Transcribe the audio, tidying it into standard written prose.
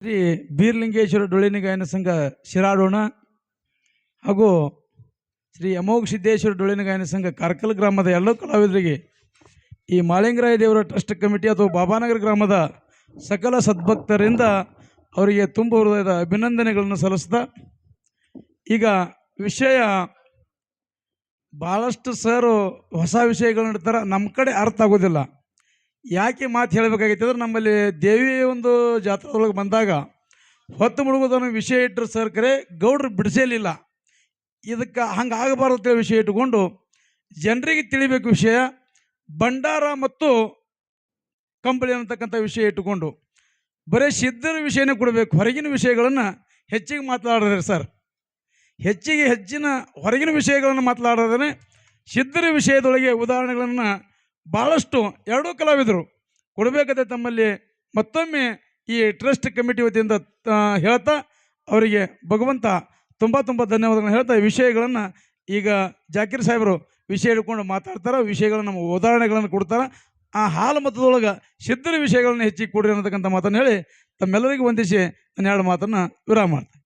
ಶ್ರೀ ಬೀರ್ಲಿಂಗೇಶ್ವರ ಡೊಳ್ಳಿನ ಗಾಯನ ಸಂಘ ಶಿರಾಡೋಣ ಹಾಗೂ ಶ್ರೀ ಅಮೋಘ ಸಿದ್ದೇಶ್ವರ ಡೊಳ್ಳಿನ ಗಾಯನ ಸಂಘ ಕಾರ್ಕಲ್ ಗ್ರಾಮದ ಎಲ್ಲ ಕಲಾವಿದರಿಗೆ ಈ ಮಾಳಿಂಗರಾಯ ದೇವರ ಟ್ರಸ್ಟ್ ಕಮಿಟಿ ಅಥವಾ ಬಾಬಾನಗರ ಗ್ರಾಮದ ಸಕಲ ಸದ್ಭಕ್ತರಿಂದ ಅವರಿಗೆ ತುಂಬ ಹೃದಯದ ಅಭಿನಂದನೆಗಳನ್ನು ಸಲ್ಲಿಸ್ತಾ ಈಗ ವಿಷಯ ಭಾಳಷ್ಟು ಸರ್ ಹೊಸ ವಿಷಯಗಳನ್ನ ಇಡ್ತಾರೆ, ನಮ್ಮ ಕಡೆ ಅರ್ಥ ಆಗೋದಿಲ್ಲ. ಯಾಕೆ ಮಾತು ಹೇಳಬೇಕಾಗೈತೆ ಅಂದ್ರೆ ನಮ್ಮಲ್ಲಿ ದೇವಿಯ ಒಂದು ಜಾತ್ರೆದೊಳಗೆ ಬಂದಾಗ ಹೊತ್ತು ಮುಳುಗೋದನ್ನು ವಿಷಯ ಇಟ್ಟರು ಸರ್ ಕರೆ ಗೌಡ್ರು ಬಿಡಿಸಲಿಲ್ಲ. ಇದಕ್ಕೆ ಹಂಗೆ ಆಗಬಾರ್ದು ವಿಷಯ ಇಟ್ಟುಕೊಂಡು ಜನರಿಗೆ ತಿಳಿಬೇಕು ವಿಷಯ ಭಂಡಾರ ಮತ್ತು ಕಂಬಳಿ ಅನ್ನತಕ್ಕಂಥ ವಿಷಯ ಇಟ್ಟುಕೊಂಡು ಬರೀ ಸಿದ್ಧರ ವಿಷಯನೇ ಕೊಡಬೇಕು. ಹೊರಗಿನ ವಿಷಯಗಳನ್ನು ಹೆಚ್ಚಿಗೆ ಮಾತನಾಡಿದ್ರೆ ಸರ್ ಹೆಚ್ಚಿನ ಹೊರಗಿನ ವಿಷಯಗಳನ್ನು ಮಾತನಾಡೋದೇ ಸಿದ್ಧರ ವಿಷಯದೊಳಗೆ ಉದಾಹರಣೆಗಳನ್ನು ಭಾಳಷ್ಟು ಎರಡೂ ಕಲಾವಿದರು ಕೊಡಬೇಕಾದ ತಮ್ಮಲ್ಲಿ ಮತ್ತೊಮ್ಮೆ ಈ ಟ್ರಸ್ಟ್ ಕಮಿಟಿ ವತಿಯಿಂದ ಹೇಳ್ತಾ ಅವರಿಗೆ ಭಗವಂತ ತುಂಬ ಧನ್ಯವಾದಗಳನ್ನು ಹೇಳ್ತಾ ಈ ವಿಷಯಗಳನ್ನು ಈಗ ಜಾಕೀರ್ ಸಾಹೇಬರು ವಿಷಯ ಹಿಡ್ಕೊಂಡು ಮಾತಾಡ್ತಾರೆ. ವಿಷಯಗಳನ್ನು ನಮ್ಮ ಉದಾಹರಣೆಗಳನ್ನು ಕೊಡ್ತಾರೆ. ಆ ಹಾಲು ಮತದೊಳಗೆ ಸಿದ್ಧರ ವಿಷಯಗಳನ್ನು ಹೆಚ್ಚಿಗೆ ಕೊಡ್ರಿ ಅನ್ನತಕ್ಕಂಥ ಮಾತನ್ನು ಹೇಳಿ ತಮ್ಮೆಲ್ಲರಿಗೂ ವಂದಿಸಿ ನಾನು ಎರಡು ಮಾತನ್ನು ವಿರಾಮ ಮಾಡ್ತೀನಿ.